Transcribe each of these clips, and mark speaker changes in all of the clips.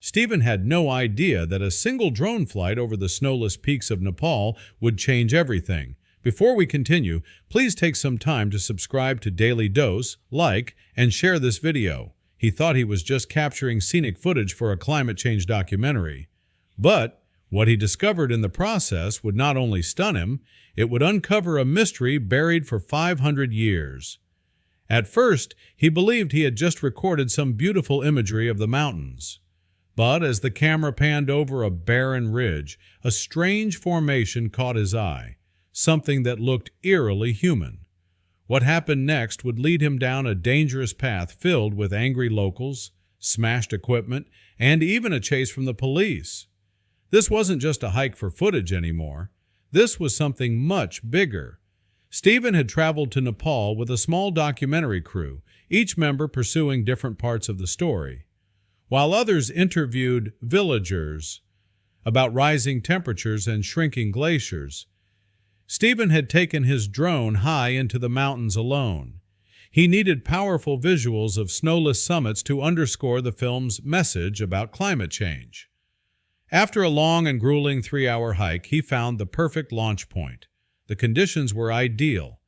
Speaker 1: Stephen had no idea that a single drone flight over the snowless peaks of Nepal would change everything. Before we continue, please take some time to subscribe to Dailydose, like, and share this video. He thought he was just capturing scenic footage for a climate change documentary. But what he discovered in the process would not only stun him, it would uncover a mystery buried for 500 years. At first, he believed he had just recorded some beautiful imagery of the mountains. But as the camera panned over a barren ridge, a strange formation caught his eye, something that looked eerily human. What happened next would lead him down a dangerous path filled with angry locals, smashed equipment, and even a chase from the police. This wasn't just a hike for footage anymore. This was something much bigger. Stephen had traveled to Nepal with a small documentary crew, each member pursuing different parts of the story. While others interviewed villagers about rising temperatures and shrinking glaciers, Stephen had taken his drone high into the mountains alone. He needed powerful visuals of snowless summits to underscore the film's message about climate change. After a long and grueling 3-hour hike, he found the perfect launch point. The conditions were ideal.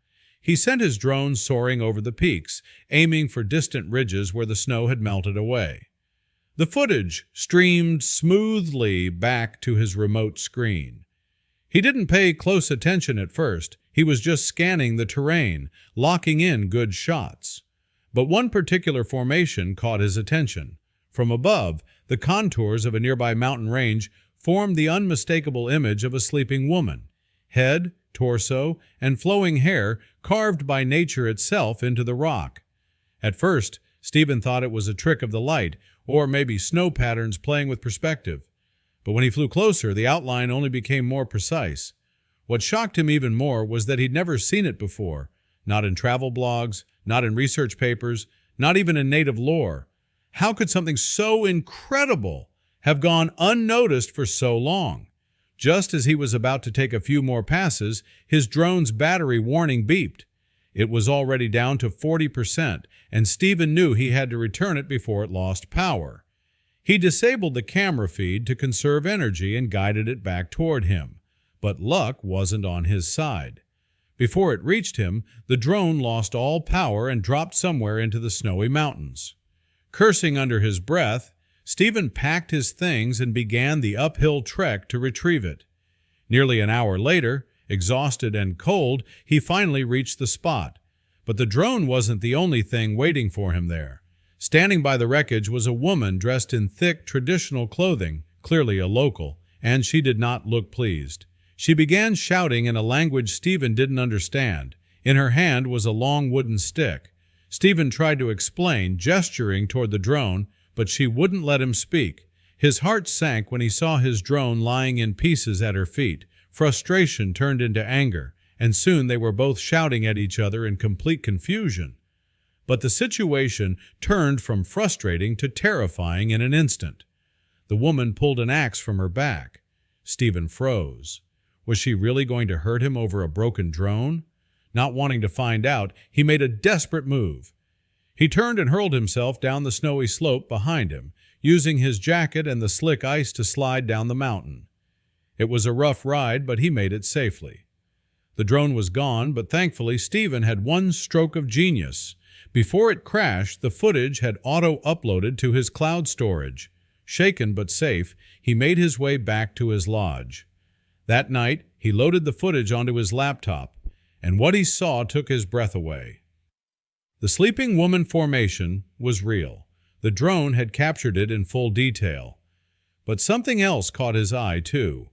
Speaker 1: He sent his drone soaring over the peaks, aiming for distant ridges where the snow had melted away. The footage streamed smoothly back to his remote screen. He didn't pay close attention at first. He was just scanning the terrain, locking in good shots. But one particular formation caught his attention. From above, the contours of a nearby mountain range formed the unmistakable image of a sleeping woman. Head, torso, and flowing hair carved by nature itself into the rock. At first, Stephen thought it was a trick of the light, or maybe snow patterns playing with perspective. But when he flew closer, the outline only became more precise. What shocked him even more was that he'd never seen it before, not in travel blogs, not in research papers, not even in native lore. How could something so incredible have gone unnoticed for so long? Just as he was about to take a few more passes, his drone's battery warning beeped. It was already down to 40%, and Stephen knew he had to return it before it lost power. He disabled the camera feed to conserve energy and guided it back toward him. But luck wasn't on his side. Before it reached him, the drone lost all power and dropped somewhere into the snowy mountains. Cursing under his breath, Stephen packed his things and began the uphill trek to retrieve it. Nearly an hour later, exhausted and cold, he finally reached the spot. But the drone wasn't the only thing waiting for him there. Standing by the wreckage was a woman dressed in thick, traditional clothing, clearly a local, and she did not look pleased. She began shouting in a language Stephen didn't understand. In her hand was a long wooden stick. Stephen tried to explain, gesturing toward the drone, but she wouldn't let him speak. His heart sank when he saw his drone lying in pieces at her feet. Frustration turned into anger, and soon they were both shouting at each other in complete confusion. But the situation turned from frustrating to terrifying in an instant. The woman pulled an axe from her back. Stephen froze. Was she really going to hurt him over a broken drone? Not wanting to find out, he made a desperate move. He turned and hurled himself down the snowy slope behind him, using his jacket and the slick ice to slide down the mountain. It was a rough ride, but he made it safely. The drone was gone, but thankfully Stephen had one stroke of genius. Before it crashed, the footage had auto-uploaded to his cloud storage. Shaken but safe, he made his way back to his lodge. That night, he loaded the footage onto his laptop, and what he saw took his breath away. The sleeping woman formation was real. The drone had captured it in full detail. But something else caught his eye, too.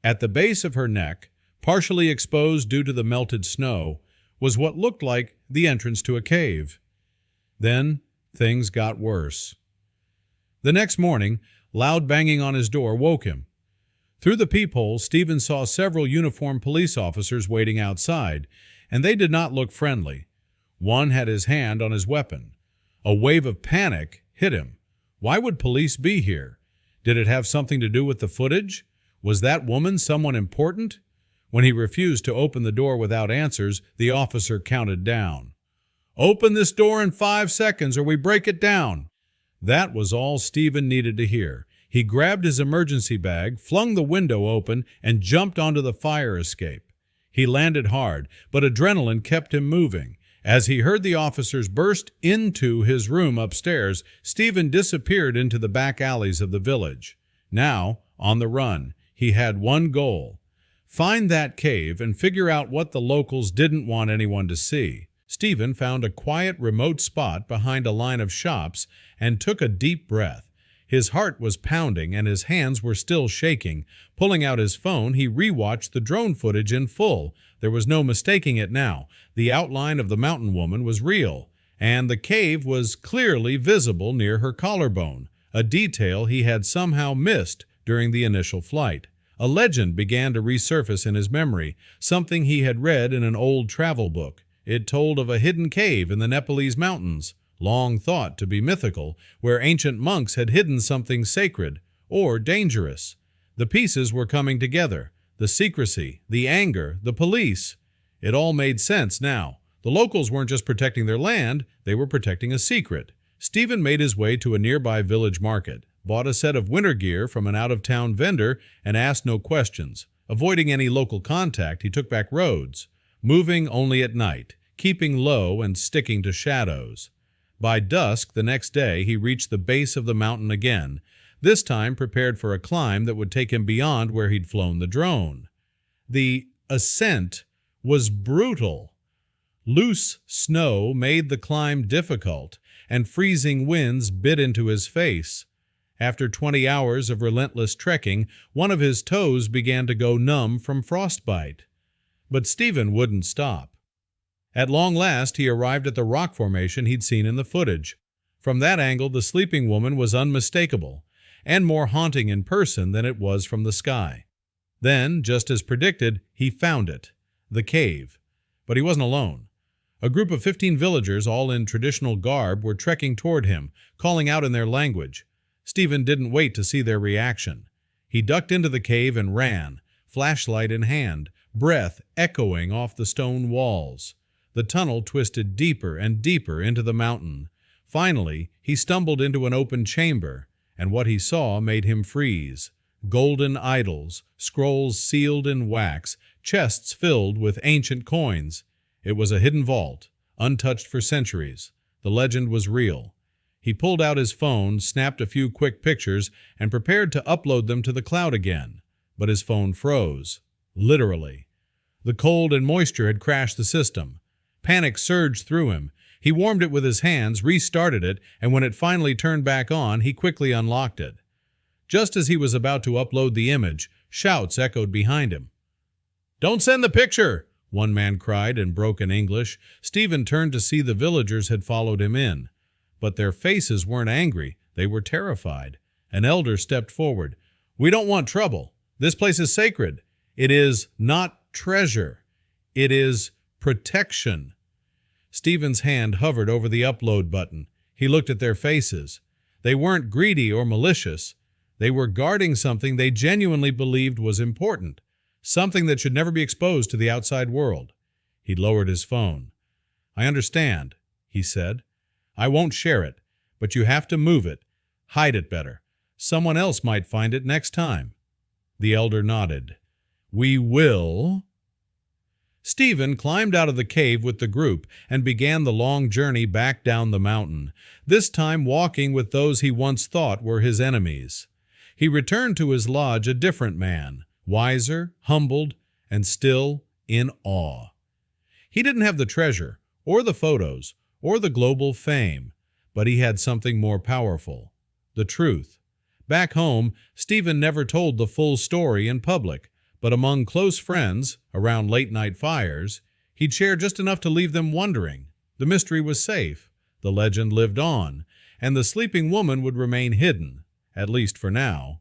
Speaker 1: At the base of her neck, partially exposed due to the melted snow, was what looked like the entrance to a cave. Then things got worse. The next morning, loud banging on his door woke him. Through the peephole, Stephen saw several uniformed police officers waiting outside, and they did not look friendly. One had his hand on his weapon. A wave of panic hit him. Why would police be here? Did it have something to do with the footage? Was that woman someone important? When he refused to open the door without answers, the officer counted down. "Open this door in 5 seconds or we break it down." That was all Stephen needed to hear. He grabbed his emergency bag, flung the window open, and jumped onto the fire escape. He landed hard, but adrenaline kept him moving. As he heard the officers burst into his room upstairs, Stephen disappeared into the back alleys of the village. Now, on the run, he had one goal: find that cave and figure out what the locals didn't want anyone to see. Stephen found a quiet, remote spot behind a line of shops and took a deep breath. His heart was pounding and his hands were still shaking. Pulling out his phone, he rewatched the drone footage in full. There was no mistaking it now. The outline of the mountain woman was real, and the cave was clearly visible near her collarbone, a detail he had somehow missed during the initial flight. A legend began to resurface in his memory, something he had read in an old travel book. It told of a hidden cave in the Nepalese mountains, long thought to be mythical, where ancient monks had hidden something sacred or dangerous. The pieces were coming together: the secrecy, the anger, the police. It all made sense now. The locals weren't just protecting their land, they were protecting a secret. Stephen made his way to a nearby village market, bought a set of winter gear from an out-of-town vendor, and asked no questions. Avoiding any local contact, he took back roads, moving only at night, keeping low and sticking to shadows. By dusk the next day, he reached the base of the mountain again, this time prepared for a climb that would take him beyond where he'd flown the drone. The ascent was brutal. Loose snow made the climb difficult, and freezing winds bit into his face. After 20 hours of relentless trekking, one of his toes began to go numb from frostbite. But Stephen wouldn't stop. At long last, he arrived at the rock formation he'd seen in the footage. From that angle, the sleeping woman was unmistakable, and more haunting in person than it was from the sky. Then, just as predicted, he found it, the cave. But he wasn't alone. A group of 15 villagers, all in traditional garb, were trekking toward him, calling out in their language. Stephen didn't wait to see their reaction. He ducked into the cave and ran, flashlight in hand, breath echoing off the stone walls. The tunnel twisted deeper and deeper into the mountain. Finally, he stumbled into an open chamber, and what he saw made him freeze. Golden idols, scrolls sealed in wax, chests filled with ancient coins. It was a hidden vault, untouched for centuries. The legend was real. He pulled out his phone, snapped a few quick pictures, and prepared to upload them to the cloud again. But his phone froze. Literally. The cold and moisture had crashed the system. Panic surged through him. He warmed it with his hands, restarted it, and when it finally turned back on, he quickly unlocked it. Just as he was about to upload the image, shouts echoed behind him. "Don't send the picture!" one man cried in broken English. Stephen turned to see the villagers had followed him in. But their faces weren't angry. They were terrified. An elder stepped forward. "We don't want trouble. This place is sacred. It is not treasure. It is protection." Stephen's hand hovered over the upload button. He looked at their faces. They weren't greedy or malicious. They were guarding something they genuinely believed was important, something that should never be exposed to the outside world. He lowered his phone. "I understand," he said. "I won't share it, but you have to move it. Hide it better. Someone else might find it next time." The elder nodded. "We will." Stephen climbed out of the cave with the group and began the long journey back down the mountain, this time walking with those he once thought were his enemies. He returned to his lodge a different man, wiser, humbled, and still in awe. He didn't have the treasure, or the photos, or the global fame, but he had something more powerful: the truth. Back home, Stephen never told the full story in public, but among close friends, around late-night fires, he'd share just enough to leave them wondering. The mystery was safe, the legend lived on, and the sleeping woman would remain hidden, at least for now.